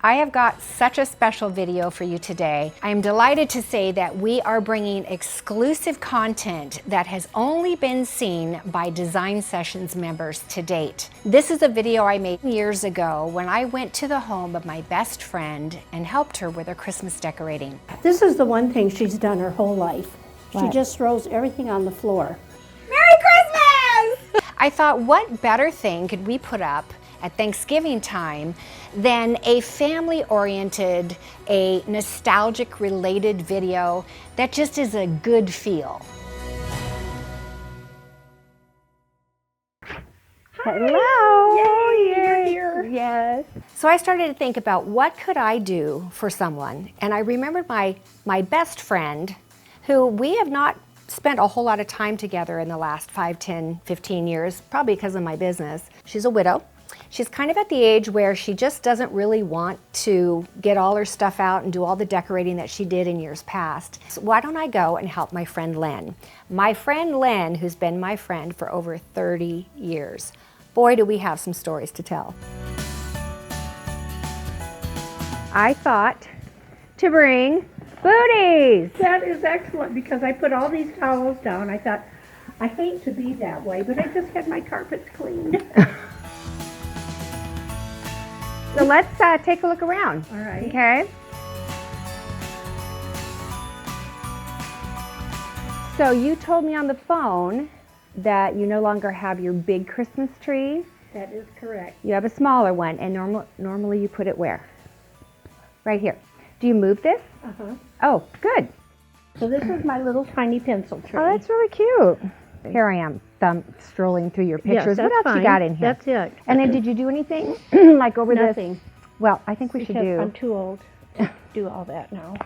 I have got such a special video for you today. I am delighted to say that we are bringing exclusive content that has only been seen by Design Sessions members to date. This is a video I made years ago when I went to the home of my best friend and helped her with her Christmas decorating. This is the one thing she's done her whole life. What? She just throws everything on the floor. Merry Christmas! I thought, what better thing could we put up at Thanksgiving time than a family-oriented, a nostalgic-related video that just is a good feel. Hello! Yay, you're here. Yes. So I started to think about what could I do for someone, and I remembered my best friend, who we have not spent a whole lot of time together in the last 5, 10, 15 years, probably because of my business. She's a widow. She's kind of at the age where she just doesn't really want to get all her stuff out and do all the decorating that she did in years past. So why don't I go and help my friend Lynne? My friend Lynne, who's been my friend for over 30 years. Boy, do we have some stories to tell. I thought to bring booties. That is excellent because I put all these towels down. I thought, I hate to be that way, but I just had my carpets cleaned. So let's take a look around. All right. Okay. So you told me on the phone that you no longer have your big Christmas tree. That is correct. You have a smaller one, and normally you put it where? Right here. Do you move this? Uh-huh. Oh, good. So this is my little tiny pencil tree. Oh, that's really cute. Here I am, strolling through your pictures. Yes, that's what else fine. you got in here? That's it. And then did you do anything like over Nothing. this? Well, I think we should Because do. I'm too old to do all that now.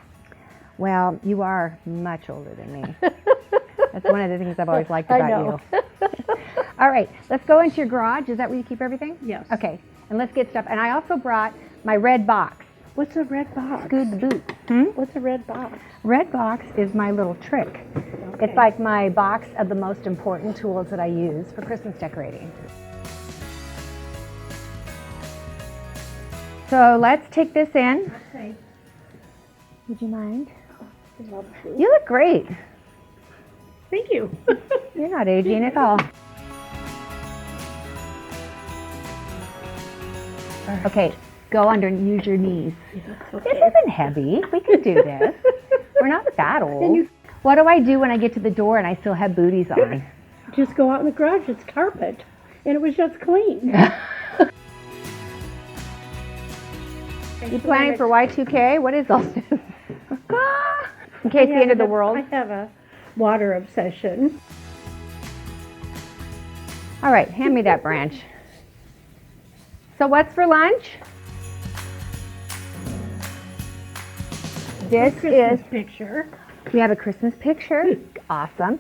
Well, you are much older than me. That's one of the things I've always liked about you. All right, let's go into your garage. Is that where you keep everything? Yes. Okay, and let's get stuff. And I also brought my red box. What's a red box? Scoot the boot. What's a red box? Red box is my little trick. Okay. It's like my box of the most important tools that I use for Christmas decorating. So let's take this in. Okay. Would you mind? I love to. You look great. Thank you. You're not aging at all. Okay, go under and use your knees. Okay. This isn't heavy. We can do this. We're not that old. What do I do when I get to the door and I still have booties on? Just go out in the garage. It's carpet. And it was just clean. You planning for Y2K? What is all this? In case the end of the world? I have a water obsession. All right, hand me that branch. So what's for lunch? This is, Picture. we have a Christmas picture. Awesome.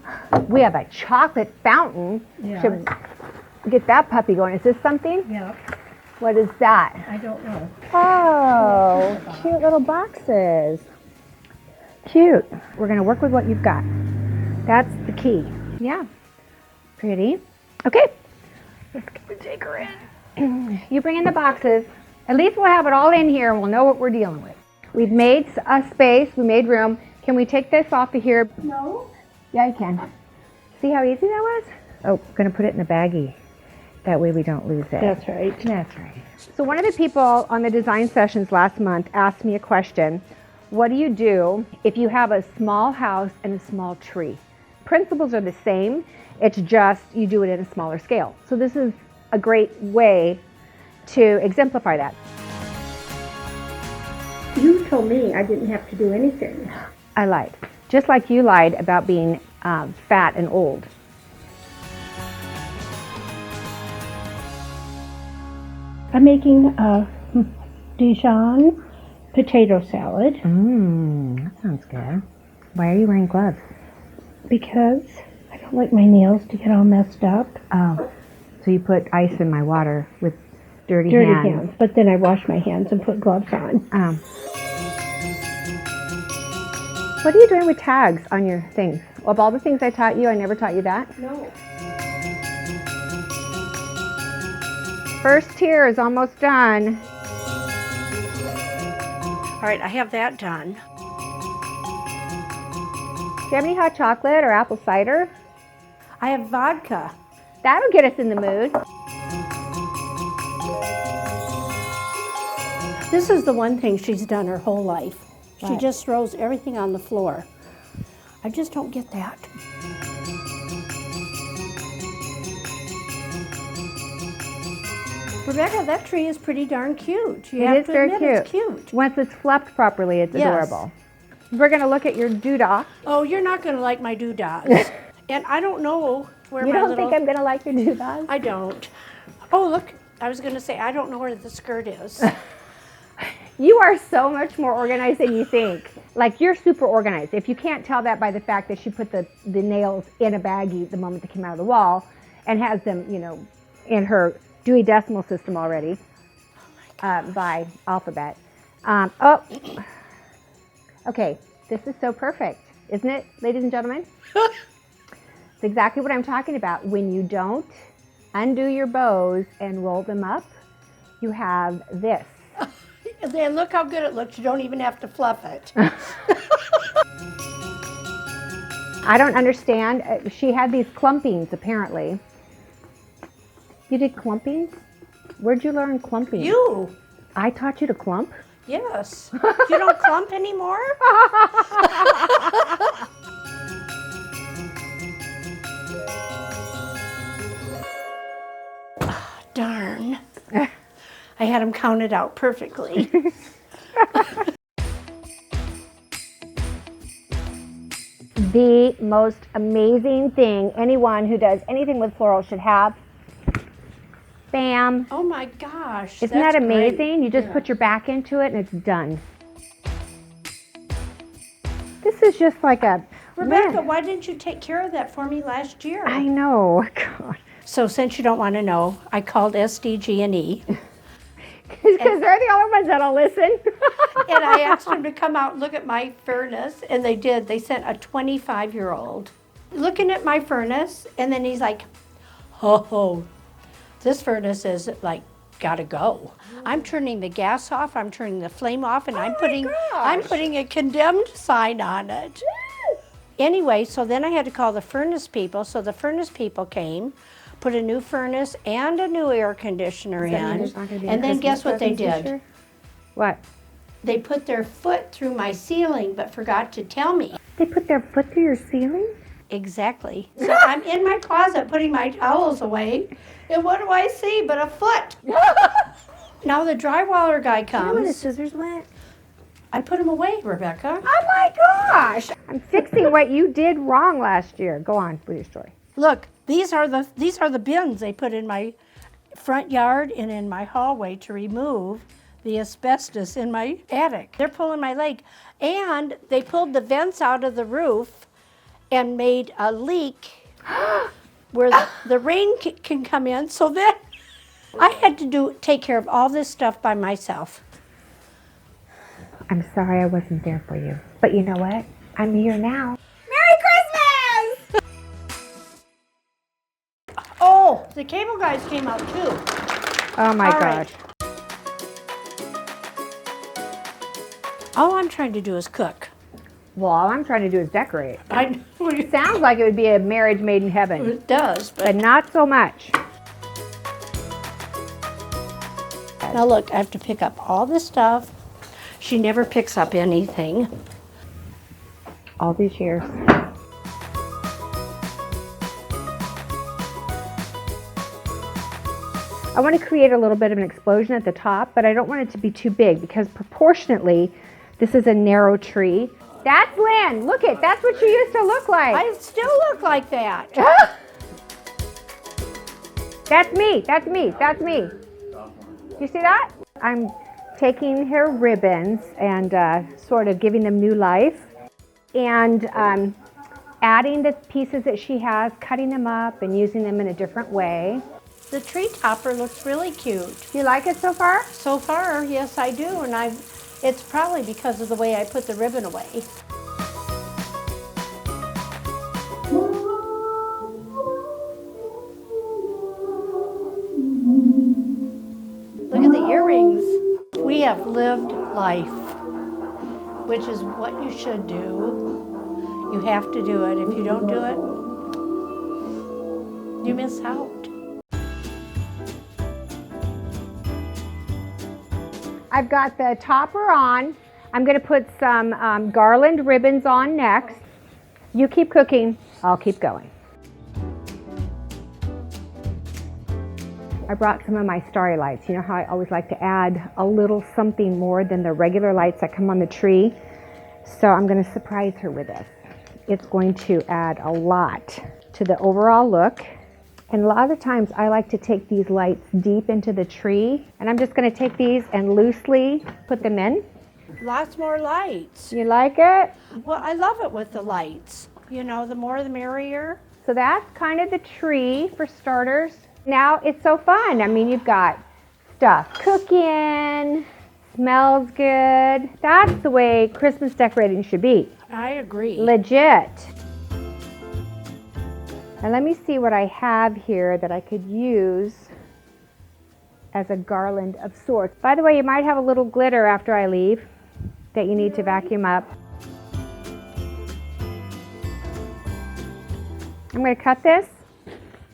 We have a chocolate fountain. Yeah. Should get that puppy going. Is this something? Yeah. What is that? I don't know. Oh, cute little boxes. Cute. We're going to work with what you've got. That's the key. Yeah. Pretty. Okay. Let's get the take her in. You bring in the boxes. At least we'll have it all in here and we'll know what we're dealing with. We've made a space. We made room. Can we take this off of here? No. Yeah, you can. See how easy that was? Oh, I'm going to put it in a baggie. That way we don't lose it. That's right. That's right. So one of the people on the design sessions last month asked me a question. What do you do if you have a small house and a small tree? Principles are the same. It's just you do it at a smaller scale. So this is a great way to exemplify that. You told me I didn't have to do anything. I lied. Just like you lied about being fat and old. I'm making a Dijon potato salad That sounds good. Why are you wearing gloves? because I don't like my nails to get all messed up. Oh, so you put ice in my water with dirty hands. But then I wash my hands and put gloves on. What are you doing with tags on your things? Of all the things I taught you, I never taught you that. No. First tier is almost done. All right, I have that done. Do you have any hot chocolate or apple cider? I have vodka. That'll get us in the mood. This is the one thing she's done her whole life. She What? just throws everything on the floor. I just don't get that. Rebecca, that tree is pretty darn cute. You have It is to very admit cute. it's cute. Once it's fluffed properly, it's Yes. adorable. We're going to look at your doodah. Oh, you're not going to like my doodads. And I don't know where You my don't little... think I'm going to like your doodahs? I don't. Oh, look, I was going to say, I don't know where the skirt is. You are so much more organized than you think. Like, you're super organized. If you can't tell that by the fact that she put the nails in a baggie the moment they came out of the wall and has them, you know, in her Dewey Decimal System already by alphabet. Okay, this is so perfect, isn't it, ladies and gentlemen? It's exactly what I'm talking about. When you don't undo your bows and roll them up, you have this. And then look how good it looks. You don't even have to fluff it. I don't understand. She had these clumpings, apparently. You did clumpings? Where'd you learn clumping? You. I taught you to clump? Yes. You don't clump anymore? Darn. I had them counted out perfectly. The most amazing thing anyone who does anything with floral should have. Bam. Oh my gosh. Isn't that that's amazing? great. You just put your back into it and it's done. This is just like a... Rebecca, Man, why didn't you take care of that for me last year? I know. God. So since you don't want to know, I called SDG&E. Because they're the only ones that'll listen. And I asked them to come out and look at my furnace, and they did. They sent a 25-year-old looking at my furnace, and then he's like, oh, this furnace is like, gotta go. I'm turning the gas off, I'm turning the flame off, and I'm putting a condemned sign on it. Anyway, so then I had to call the furnace people, so the furnace people came, put a new furnace and a new air conditioner in, and then guess what they did? What? They put their foot through my ceiling, but forgot to tell me. They put their foot through your ceiling? Exactly. So I'm in my closet putting my towels away, and what do I see but a foot? Now the drywaller guy You know where the comes. scissors went? I put them away, Rebecca. Oh my gosh! I'm fixing what you did wrong last year. Go on with your story. Look, these are the bins they put in my front yard and in my hallway to remove the asbestos in my attic. They're pulling my leg. And they pulled the vents out of the roof and made a leak where the rain can come in. So then I had to take care of all this stuff by myself. I'm sorry I wasn't there for you. But you know what? I'm here now. Merry Christmas! Oh, the cable guys came out too. Oh my All gosh. right. All I'm trying to do is cook. Well, all I'm trying to do is decorate. I know It sounds like it would be a marriage made in heaven, it does, but but not so much. now look, I have to pick up all this stuff. She never picks up anything. All these years. I want to create a little bit of an explosion at the top, but I don't want it to be too big because proportionately, this is a narrow tree. That's Lynne. Look it. That's what she used to look like. I still look like that. That's me. That's me. That's me. You see that? I'm taking her ribbons and sort of giving them new life and adding the pieces that she has, cutting them up and using them in a different way. The tree topper looks really cute. Do you like it so far? So far, yes, I do, and it's probably because of the way I put the ribbon away. Look at the earrings. We have lived life. which is what you should do. You have to do it. If you don't do it, you miss out. I've got the topper on. I'm going to put some garland ribbons on next. You keep cooking, I'll keep going. I brought some of my starry lights. You know how I always like to add a little something more than the regular lights that come on the tree? So I'm going to surprise her with this. It's going to add a lot to the overall look. And a lot of the times I like to take these lights deep into the tree, and I'm just going to take these and loosely put them in. Lots more lights. You like it? Well, I love it with the lights. You know, the more the merrier. So that's kind of the tree for starters. Now it's so fun. I mean, you've got stuff cooking, smells good. That's the way Christmas decorating should be. I agree. Legit. And let me see what I have here that I could use as a garland of sorts. By the way, you might have a little glitter after I leave that you need to vacuum up. I'm going to cut this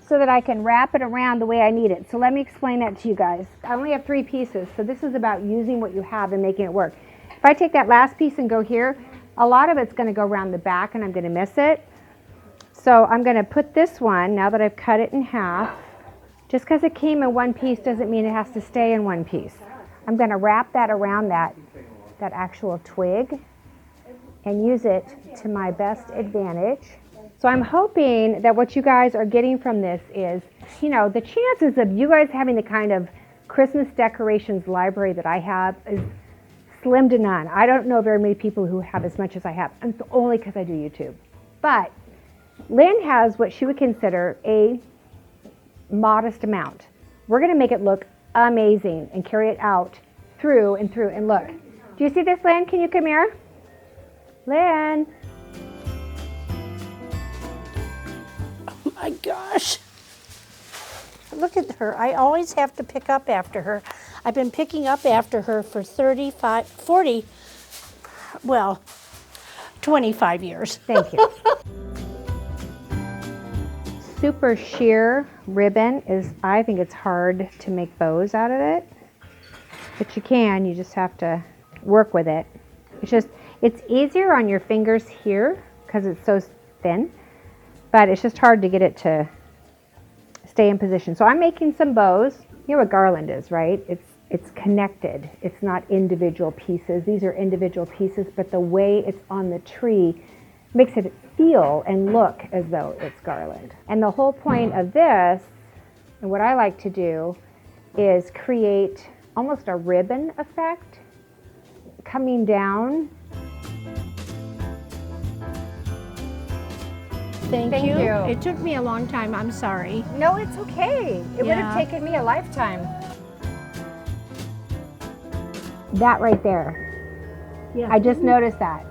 so that I can wrap it around the way I need it. So let me explain that to you guys. I only have 3 pieces, so this is about using what you have and making it work. If I take that last piece and go here, a lot of it's going to go around the back and I'm going to miss it. So I'm going to put this one, now that I've cut it in half, just because it came in one piece doesn't mean it has to stay in one piece. I'm going to wrap that around that actual twig and use it to my best advantage. So I'm hoping that what you guys are getting from this is, you know, the chances of you guys having the kind of Christmas decorations library that I have is slim to none. I don't know very many people who have as much as I have, and it's only because I do YouTube. But Lynne has what she would consider a modest amount. We're going to make it look amazing and carry it out through and through. And look, do you see this, Lynne? Can you come here? Lynne. Oh my gosh. Look at her. I always have to pick up after her. I've been picking up after her for 25 years. Thank you. Super sheer ribbon is, I think it's hard to make bows out of it, but you just have to work with it. It's easier on your fingers here because it's so thin, but it's just hard to get it to stay in position. So I'm making some bows. You know what garland is, right? It's connected. It's not individual pieces. These are individual pieces, but the way it's on the tree makes it feel and look as though it's garland. And the whole point of this, and what I like to do, is create almost a ribbon effect coming down. Thank you. you. It took me a long time. I'm sorry. No, it's okay. It would have taken me a lifetime. That right there. Yeah. I just noticed that.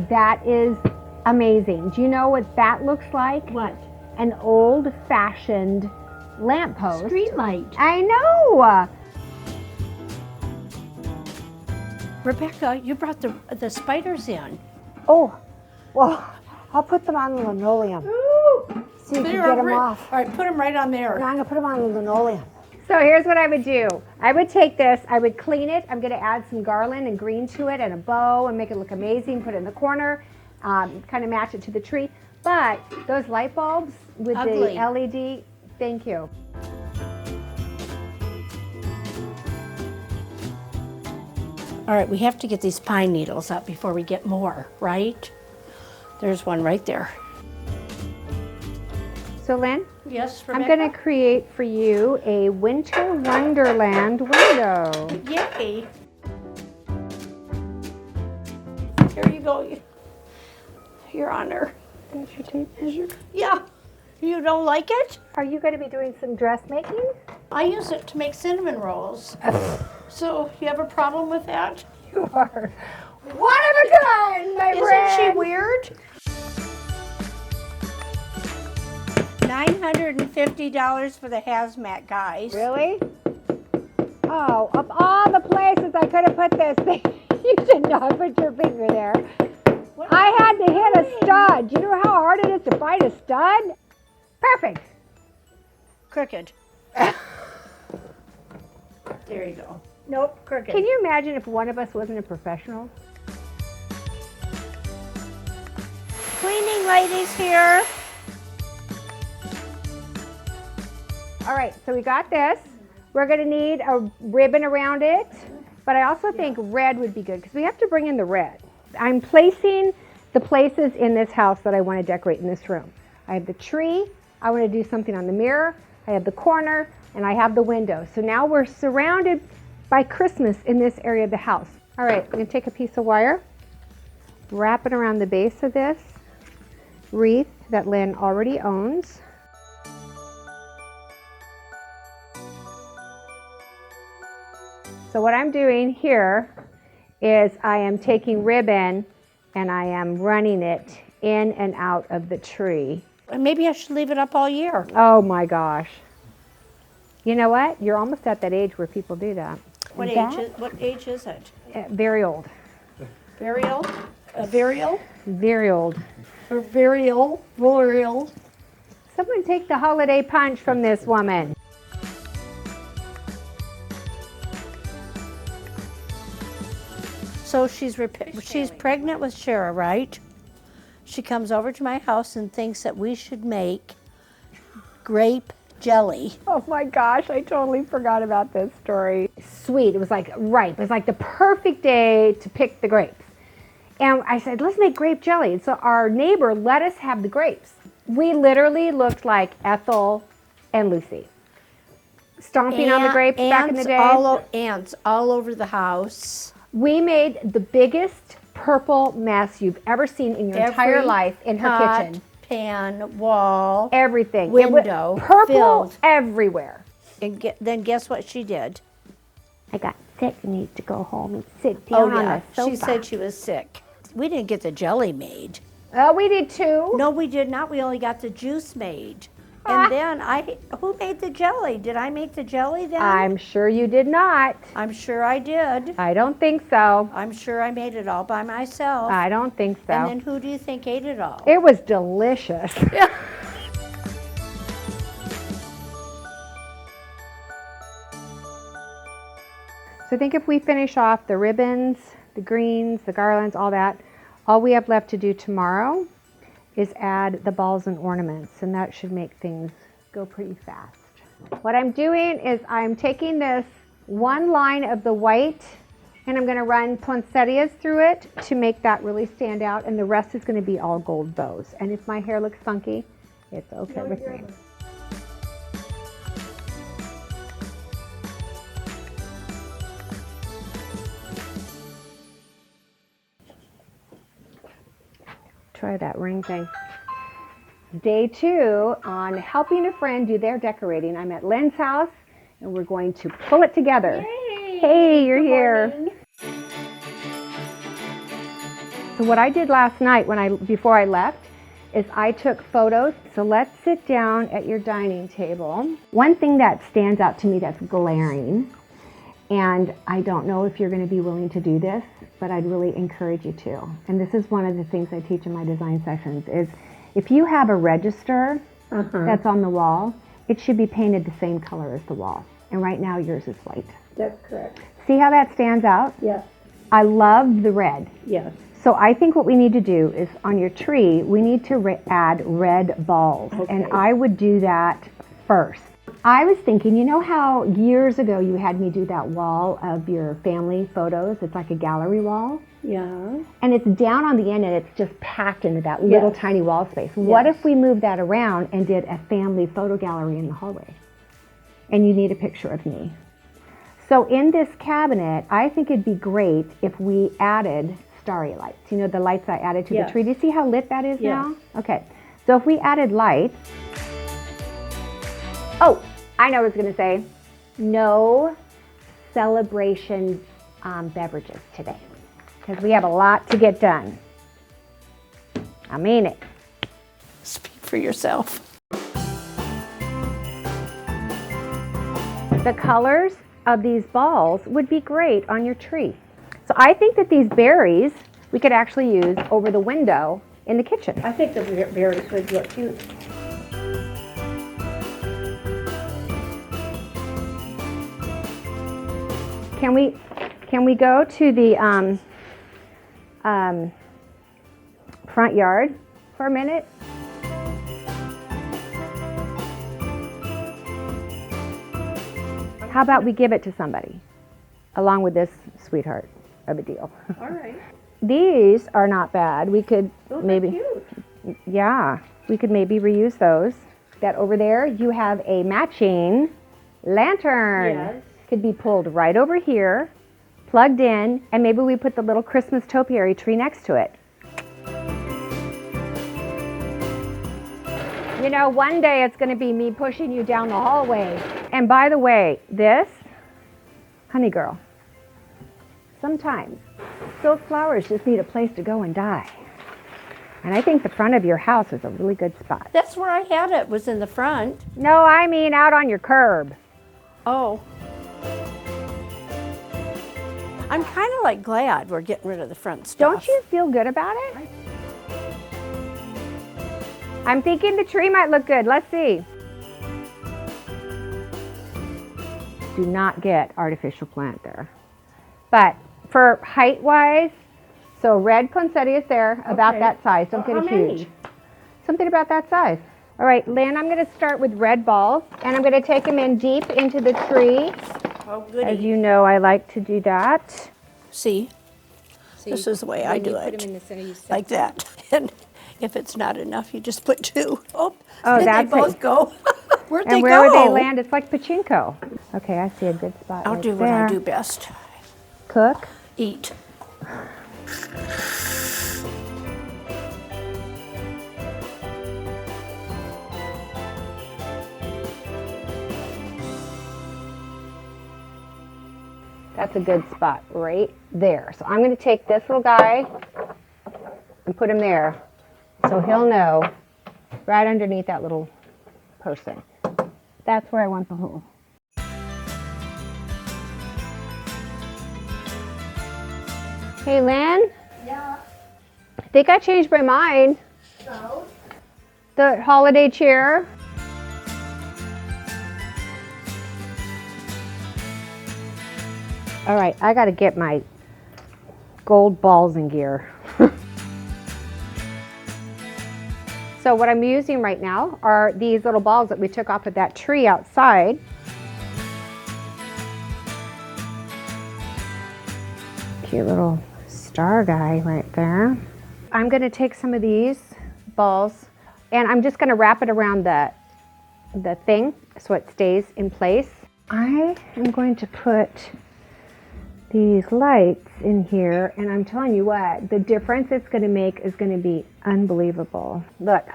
That is amazing. Do you know what that looks like? What? An old-fashioned lamppost. Street light. I know. Rebecca, you brought the spiders in. Oh, well, I'll put them on the linoleum. Ooh, So you can get them off. All right, put them right on there. No, I'm going to put them on the linoleum. So here's what I would do. I would take this, I would clean it. I'm going to add some garland and green to it and a bow and make it look amazing. Put it in the corner, kind of match it to the tree. But those light bulbs with Ugly. the LED, thank you. All right, we have to get these pine needles up before we get more, right? There's one right there. So Lynne, Yes, I'm Rebecca? going to create for you a winter wonderland window. Yay. Here you go. Your Honor. There's your tape measure. Yeah. You don't like it? Are you going to be doing some dressmaking? I use it to make cinnamon rolls. So you have a problem with that? You are one of a kind, my Isn't she friend. weird? $950 for the hazmat guys. Really? Oh, of all the places I could have put this thing. You should not put your finger there. I had to hit a stud. Do you know how hard it is to find a stud? Perfect. Crooked. There you go. Nope, crooked. Can you imagine if one of us wasn't a professional? Cleaning ladies here. All right, so we got this. We're gonna need a ribbon around it, but I also think red would be good because we have to bring in the red. I'm placing the places in this house that I want to decorate in this room. I have the tree, I want to do something on the mirror, I have the corner, and I have the window. So now we're surrounded by Christmas in this area of the house. All right, I'm going to take a piece of wire, wrap it around the base of this wreath that Lynne already owns. So what I'm doing here is I am taking ribbon and I am running it in and out of the tree. Maybe I should leave it up all year. Oh my gosh. You know what? You're almost at that age where people do that. What age is it? Very old. Very old? Very old? Very old. Or very old? Very old? Someone take the holiday punch from this woman. So she's pregnant with Shara, right? She comes over to my house and thinks that we should make grape jelly. Oh my gosh, I totally forgot about this story. Sweet, it was like ripe. It was like the perfect day to pick the grapes. And I said, let's make grape jelly. And so our neighbor let us have the grapes. We literally looked like Ethel and Lucy. Stomping on the grapes back in the day. Ants all over the house. We made the biggest purple mess you've ever seen in your entire life in her kitchen. Pan, wall, everything. Window, purple filled everywhere. And then guess what she did? I got sick and needed to go home and sit down on the sofa. She said she was sick. We didn't get the jelly made. Oh, we did too. No, we did not. We only got the juice made. And then who made the jelly? Did I make the jelly then? I'm sure you did not. I'm sure I did. I don't think so. I'm sure I made it all by myself. I don't think so. And then who do you think ate it all? It was delicious. Yeah. So I think if we finish off the ribbons, the greens, the garlands, all that, all we have left to do tomorrow is add the balls and ornaments, and that should make things go pretty fast. What I'm doing is I'm taking this one line of the white and I'm going to run poinsettias through it to make that really stand out, and the rest is going to be all gold bows. And if my hair looks funky, it's okay with me. Try that ring thing. Day 2 on helping a friend do their decorating. I'm at Lynne's house and we're going to pull it together. Yay. Hey, you're here. Morning. So what I did last night before I left is I took photos. So let's sit down at your dining table. One thing that stands out to me that's glaring, and I don't know if you're going to be willing to do this, but I'd really encourage you to. And this is one of the things I teach in my design sessions is if you have a register that's on the wall, it should be painted the same color as the wall. And right now yours is white. That's correct. See how that stands out? Yes. I love the red. Yes. So I think what we need to do is on your tree, we need to add red balls. Okay. And I would do that first. I was thinking, you know how years ago you had me do that wall of your family photos? It's like a gallery wall. Yeah. And it's down on the end and it's just packed into that little tiny wall space. What if we moved that around and did a family photo gallery in the hallway? And you need a picture of me. So in this cabinet, I think it'd be great if we added starry lights. You know, the lights I added to the tree. Do you see how lit that is now? Okay. So if we added lights. Oh, I know what I was going to say. No celebration beverages today because we have a lot to get done. I mean it. Speak for yourself. The colors of these balls would be great on your tree. So I think that these berries we could actually use over the window in the kitchen. I think the berries would look cute. Can we go to the front yard for a minute? How about we give it to somebody along with this sweetheart of a deal? All right. These are not bad. We could Those maybe, are cute. yeah, we could maybe reuse those. That over there, you have a matching lantern. Yes. Could be pulled right over here, plugged in, and maybe we put the little Christmas topiary tree next to it. You know, one day it's going to be me pushing you down the hallway. And by the way, this, honey girl, sometimes silk flowers just need a place to go and die. And I think the front of your house is a really good spot. That's where I had it, was in the front. No, I mean out on your curb. Oh. I'm kind of like glad we're getting rid of the front stuff. Don't you feel good about it? I'm thinking the tree might look good. Let's see. Do not get artificial plant there. But for height-wise, so red poinsettia is there, about Okay. that size. Don't get How it huge. many? Something about that size. All right, Lynn, I'm going to start with red balls, and I'm going to take them in deep into the tree. Oh, As goody. you know, I like to do that. See, this is the way I do it. Like that. And if it's not enough, you just put two. Oh, Oh, did that's they both it. go? Where'd they And go? where would they land? It's like pachinko. Okay, I see a good spot I'll right do what there. I do best. Cook. Eat. That's a good spot right there. So I'm going to take this little guy and put him there so he'll know right underneath that little person. That's where I want the hole. Hey, Lynn? Yeah. I think I changed my mind. So? The holiday cheer. All right, I got to get my gold balls in gear. So what I'm using right now are these little balls that we took off of that tree outside. Cute little star guy right there. I'm going to take some of these balls and I'm just going to wrap it around the thing so it stays in place. I am going to put these lights in here, and I'm telling you what, the difference it's going to make is going to be unbelievable. Look,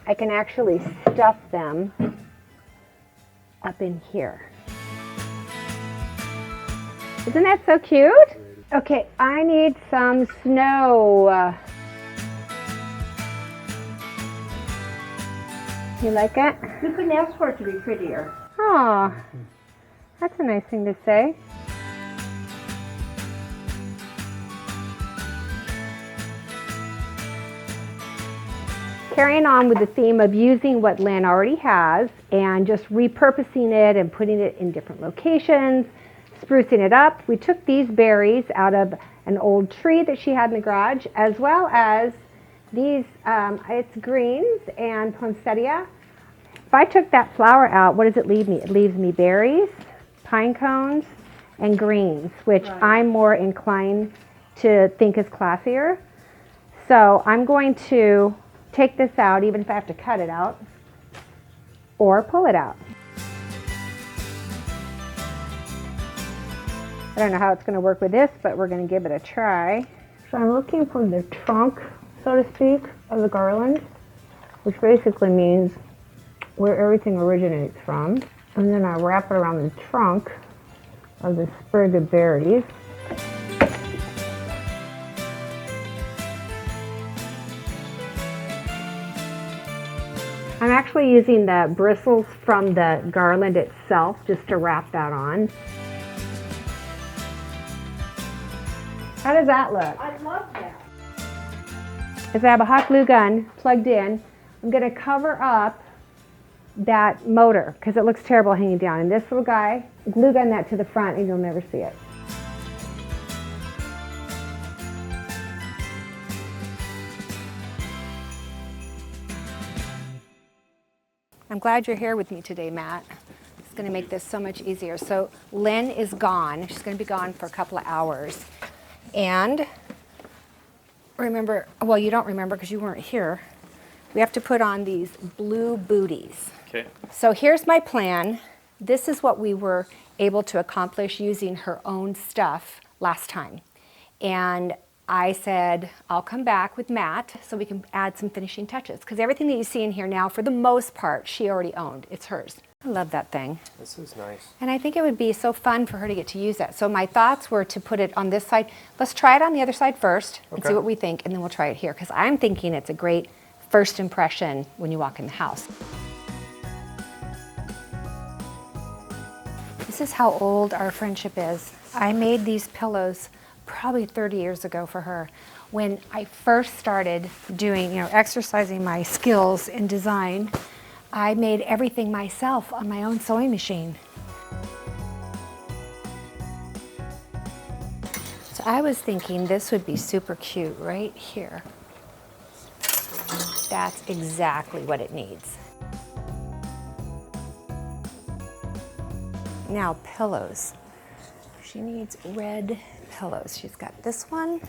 I can actually stuff them up in here. Isn't that so cute? Okay, I need some snow. You like it? You couldn't ask for it to be prettier. Oh, that's a nice thing to say. Carrying on with the theme of using what Lynne already has and just repurposing it and putting it in different locations, sprucing it up. We took these berries out of an old tree that she had in the garage, as well as these, it's greens and poinsettia. If I took that flower out, what does it leave me? It leaves me berries, pine cones, and greens, which I'm more inclined to think is classier. So I'm going to take this out, even if I have to cut it out, or pull it out. I don't know how it's going to work with this, but we're going to give it a try. So I'm looking for the trunk, so to speak, of the garland, which basically means where everything originates from. And then I wrap it around the trunk of the sprig of berries. I'm actually using the bristles from the garland itself just to wrap that on. How does that look? I love that. If I have a hot glue gun plugged in, I'm going to cover up that motor because it looks terrible hanging down. And this little guy, glue gun that to the front and you'll never see it. I'm glad you're here with me today, Matt. It's going to make this so much easier. So Lynne is gone. She's going to be gone for a couple of hours. And remember, well, you don't remember because you weren't here. We have to put on these blue booties. Okay. So here's my plan. This is what we were able to accomplish using her own stuff last time. And I said, I'll come back with Matt so we can add some finishing touches. Because everything that you see in here now, for the most part, she already owned. It's hers. I love that thing. This is nice. And I think it would be so fun for her to get to use that. So my thoughts were to put it on this side. Let's try it on the other side first and see what we think, and then we'll try it here. Because I'm thinking it's a great first impression when you walk in the house. This is how old our friendship is. I made these pillows probably 30 years ago for her. When I first started doing, exercising my skills in design, I made everything myself on my own sewing machine. So I was thinking this would be super cute right here. That's exactly what it needs. Now pillows. She needs red pillows. She's got this one,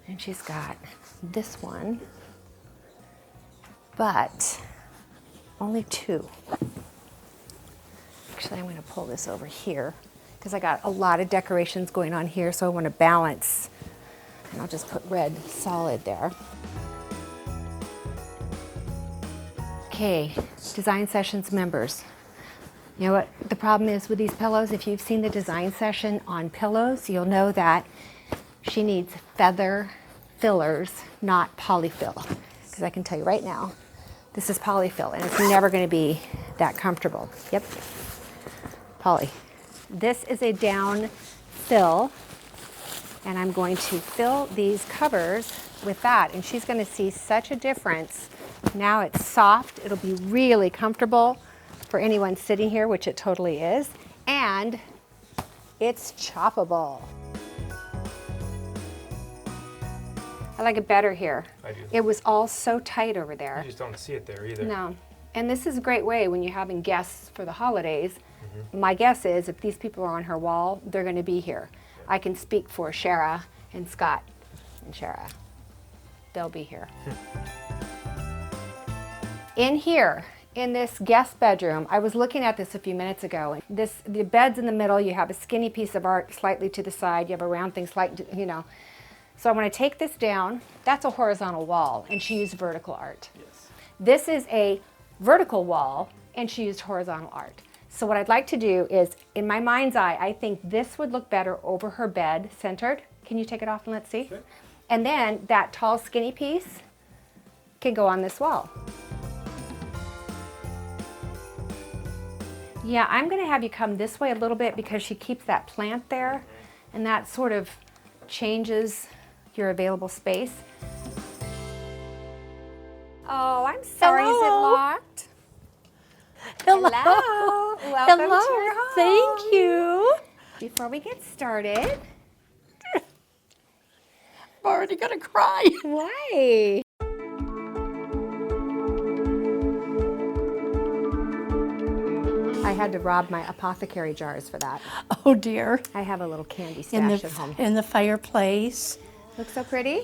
and she's got this one, but only two. Actually, I'm going to pull this over here because I got a lot of decorations going on here, so I want to balance. And I'll just put red solid there. Okay, Design Sessions members. You know what the problem is with these pillows? If you've seen the design session on pillows, you'll know that she needs feather fillers, not polyfill. Because I can tell you right now, this is polyfill, and it's never going to be that comfortable. Yep, poly. This is a down fill, and I'm going to fill these covers with that, and she's going to see such a difference. Now it's soft. It'll be really comfortable for anyone sitting here, which it totally is, and it's choppable. I like it better here. I do. It was all so tight over there. You just don't see it there either. No. And this is a great way when you're having guests for the holidays. My guess is if these people are on her wall, they're going to be here. I can speak for Shara and Scott and Shara. They'll be here. In here, in this guest bedroom, I was looking at this a few minutes ago. The bed's in the middle. You have a skinny piece of art slightly to the side. You have a round thing slightly, So I'm going to take this down. That's a horizontal wall, and she used vertical art. Yes. This is a vertical wall, and she used horizontal art. So what I'd like to do is, in my mind's eye, I think this would look better over her bed, centered. Can you take it off and let's see? Sure. And then that tall, skinny piece can go on this wall. Yeah, I'm going to have you come this way a little bit because she keeps that plant there, and that sort of changes your available space. Oh, I'm sorry. Is it Hello. locked? Hello. Hello. Welcome Hello. to your home. Thank you. Before we get started, I'm already gonna cry. why? I had to rob my apothecary jars for that. Oh dear. I have a little candy In stash at home. the fireplace. Looks so pretty.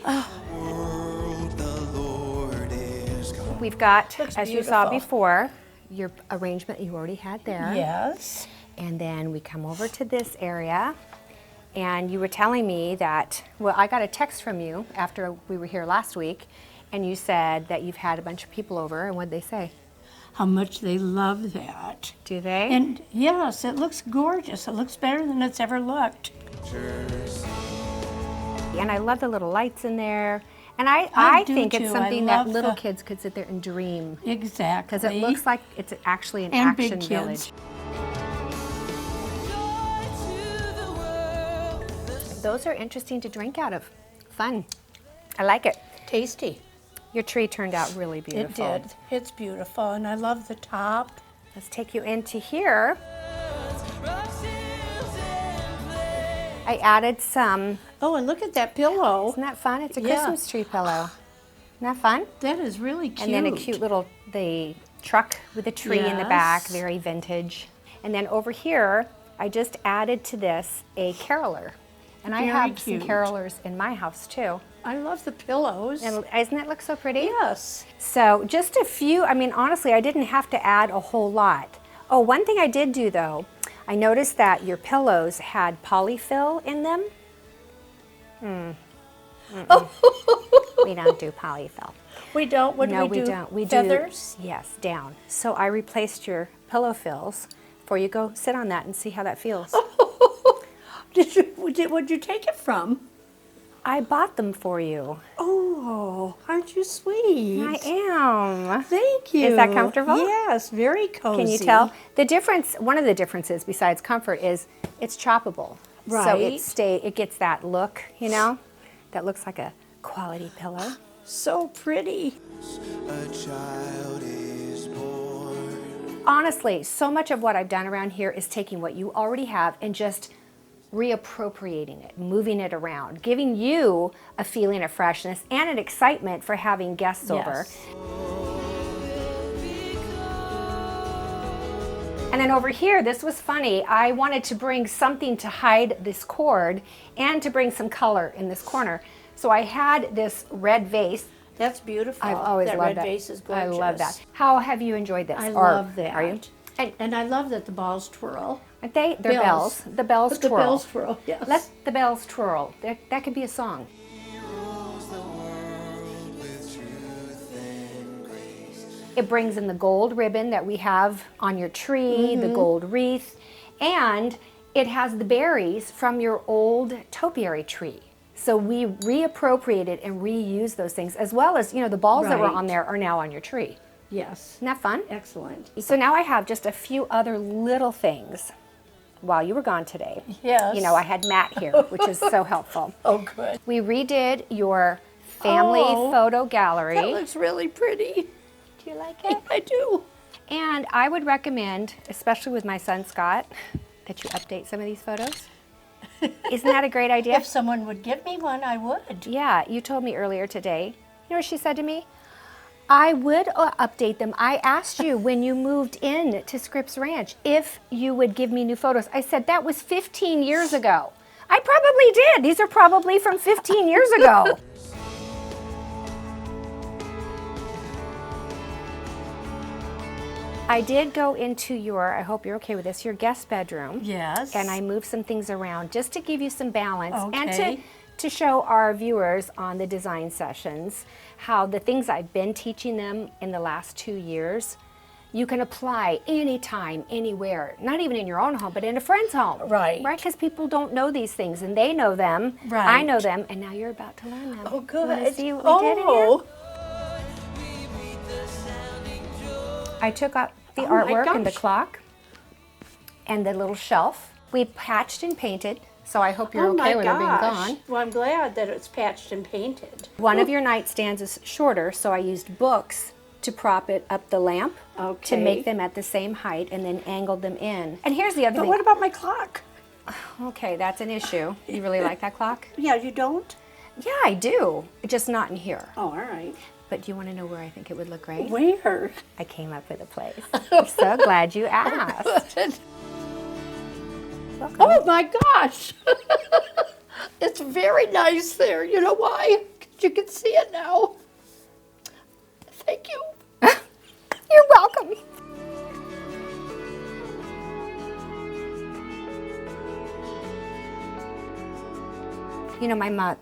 World, the Lord is gone. We've got, Looks as you saw beautiful. before, your arrangement you already had there. Yes. And then we come over to this area, and you were telling me that, well, I got a text from you after we were here last week, and you said that you've had a bunch of people over, and what'd they say? How much they love that. Do they? And yes, it looks gorgeous. It looks better than it's ever looked. And I love the little lights in there. And I do think it's too. something I that love little the- kids could sit there and dream. Exactly. Because it looks like it's actually an And action big village. kids. Those are interesting to drink out of. Fun. I like it. Tasty. Your tree turned out really beautiful. It did. It's beautiful, and I love the top. Let's take you into here. I added some. Oh, and look at that pillow. Isn't that fun? It's a Yeah. Christmas tree pillow. Isn't that fun? That is really cute. And then a cute little the truck with a tree in the back, Yes. very vintage. And then over here, I just added to this a caroler. And I Very have cute. some carolers in my house too. I love the pillows. And doesn't that look so pretty? Yes. So just a few, I mean, honestly, I didn't have to add a whole lot. Oh, one thing I did do though, I noticed that your pillows had polyfill in them. We don't do polyfill. We don't. What No, do we do? don't. We feathers? do. Yes, down. So I replaced your pillow fills for you. Go sit on that and see how that feels. Where'd you take it from? I bought them for you. Oh, aren't you sweet? I am. Thank you. Is that comfortable? Yes, very cozy. Can you tell? The difference, one of the differences besides comfort is it's choppable. So Right. it gets that look, you know, that looks like a quality pillow. So pretty. A child is born. Honestly, so much of what I've done around here is taking what you already have and just reappropriating it, moving it around, giving you a feeling of freshness and an excitement for having guests over. Yes. And then over here, this was funny. I wanted to bring something to hide this cord and to bring some color in this corner. So I had this red vase. That's beautiful. I've always that loved red that. vase is I gorgeous. love that. How have you enjoyed this? I Or love that. Are you? And I love that the balls twirl. Aren't they? They're bells. Bells. The bells The twirl. bells twirl, yes. Let the bells twirl. That could be a song. Rules the world with truth and grace. It brings in the gold ribbon that we have on your tree, the gold wreath, and it has the berries from your old topiary tree. So we reappropriated and reused those things, as well as, the balls that were Right. on there are now on your tree. Yes. Isn't that fun? Excellent. So now I have just a few other little things while you were gone today. Yes. I had Matt here, which is so helpful. Oh, good. We redid your family Oh, photo gallery. That looks really pretty. Do you like it? I do. And I would recommend, especially with my son Scott, that you update some of these photos. Isn't that a great idea? If someone would give me one, I would. Yeah, you told me earlier today. You know what she said to me? I would update them. I asked you when you moved in to Scripps Ranch if you would give me new photos. I said that was 15 years ago. I probably did. These are probably from 15 years ago. I did go into your, I hope you're okay with this, your guest bedroom. Yes. And I moved some things around just to give you some balance and Okay. to show our viewers on the design sessions how the things I've been teaching them in the last 2 years, you can apply anytime, anywhere, not even in your own home, but in a friend's home. Right. Right, because people don't know these things and they know them. I Right. know them, and now you're about to learn them. Oh, good. You wanna see what we did in here? Oh. I took out the Oh my artwork and the gosh. clock and the little shelf. We patched and painted, so I hope you're Oh okay my with it being gosh. gone. Well, I'm glad that it's patched and painted. One of your nightstands is shorter, so I used books to prop it up the lamp to Okay. make them at the same height and then angled them in. And here's the other But thing. what about my clock? Okay, that's an issue. You really like that clock? Yeah, you don't? Yeah, I do. Just not in here. Oh, all right. But do you want to know where I think it would look great? Where? I came up with a place. I'm so glad you asked. Welcome. Oh my gosh! It's very nice there. You know why? 'Cause you can see it now. Thank you. You're welcome.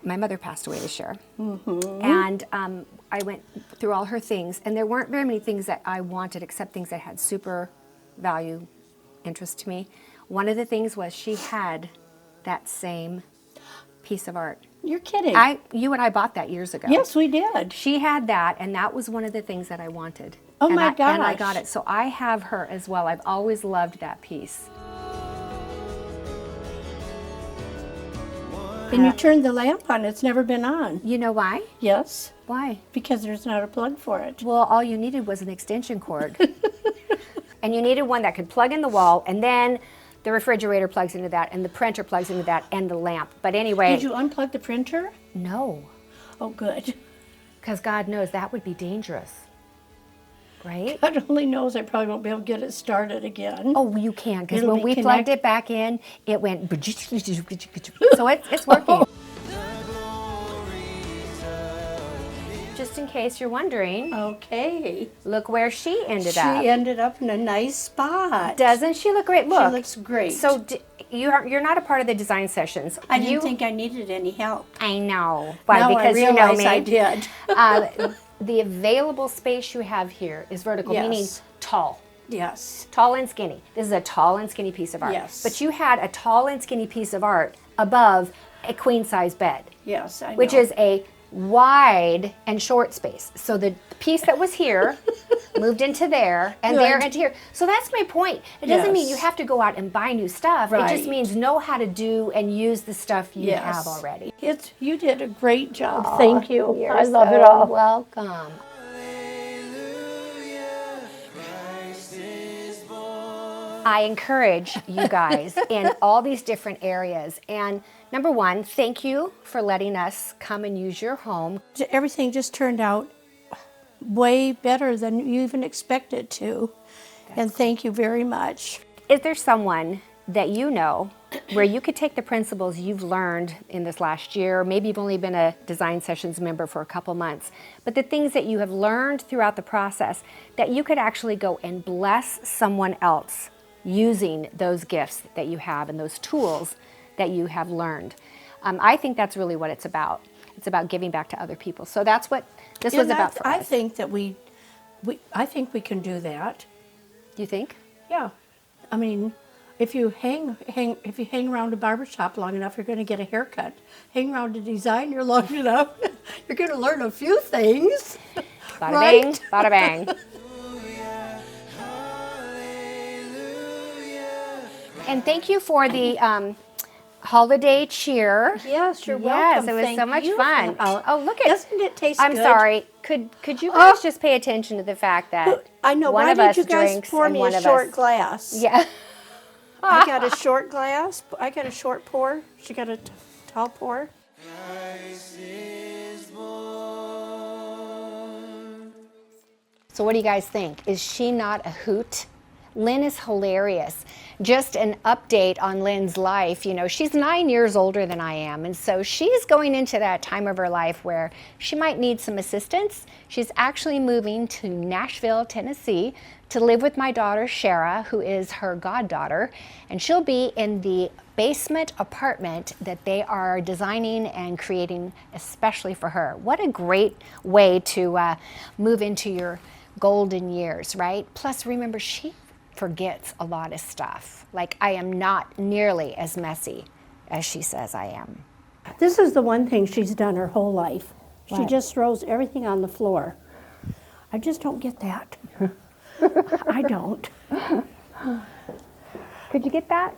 My mother passed away this year, and I went through all her things, and there weren't very many things that I wanted except things that had super value, interest to me. One of the things was she had that same piece of art. You're kidding. You and I bought that years ago. Yes, we did. She had that, and that was one of the things that I wanted. Oh And my And I gosh. got it. So I have her as well. I've always loved that piece. And you turned the lamp on. It's never been on. You know why? Yes, Why? because there's not a plug for it. Well, all you needed was an extension cord. And you needed one that could plug in the wall, and then the refrigerator plugs into that, and the printer plugs into that, and the lamp. But anyway. Did you unplug the printer? No. Oh, good. Because God knows that would be dangerous. Right? God only knows I probably won't be able to get it started again. Oh, you can, because It'll when be we plugged it back in, it went. So it's working. Just in case you're wondering, Okay. look where she ended up. She ended up in a nice spot. Doesn't she look great? Look. She looks great. So you're not a part of the design sessions. I didn't think I needed any help. I know. Why? Now Because I you know realize me. I did. The available space you have here is vertical, Yes. meaning tall. Yes. Tall and skinny. This is a tall and skinny piece of art. Yes. But you had a tall and skinny piece of art above a queen size bed, Yes, I know. which is a wide and short space. So the piece that was here moved into there, and there Good. into here. So that's my point. It doesn't mean Yes. you have to go out and buy new stuff. It just Right. means know how to do and use the stuff you Yes. have already. You did a great job. Thank you. You're I love so it all. welcome. I encourage you guys in all these different areas. And number one, thank you for letting us come and use your home. Everything just turned out way better than you even expected to. And thank you very much. Is there someone that you know where you could take the principles you've learned in this last year? Maybe you've only been a design sessions member for a couple months, but the things that you have learned throughout the process that you could actually go and bless someone else using those gifts that you have and those tools that you have learned. I think that's really what it's about. It's about giving back to other people. So that's what this was about for I us. think that I think we can do that. Do you think? Yeah. I mean, if you hang around a barber shop long enough, you're going to get a haircut. Hang around a designer long enough, you're going to learn a few things. Bada Right? bang, bada bang. And thank you for the holiday cheer. Yes, you're Yes, welcome. it was Thank so much you. fun. Oh, look at. Doesn't it taste I'm good? sorry. Could you guys just pay attention to the fact that I know. one Why of did us you guys drinks pour and me one a of short us? glass? Yeah. I got a short glass. I got a short pour. She got a tall pour. So what do you guys think? Is she not a hoot? Lynne is hilarious. Just an update on Lynne's life. You know, she's 9 years older than I am, and so she's going into that time of her life where she might need some assistance. She's actually moving to Nashville, Tennessee to live with my daughter, Shara, who is her goddaughter, and she'll be in the basement apartment that they are designing and creating especially for her. What a great way to move into your golden years, right? Plus, remember, she forgets a lot of stuff. Like, I am not nearly as messy as she says I am. This is the one thing she's done her whole life. She What? just throws everything on the floor. I just don't get that. I don't. Could you get that?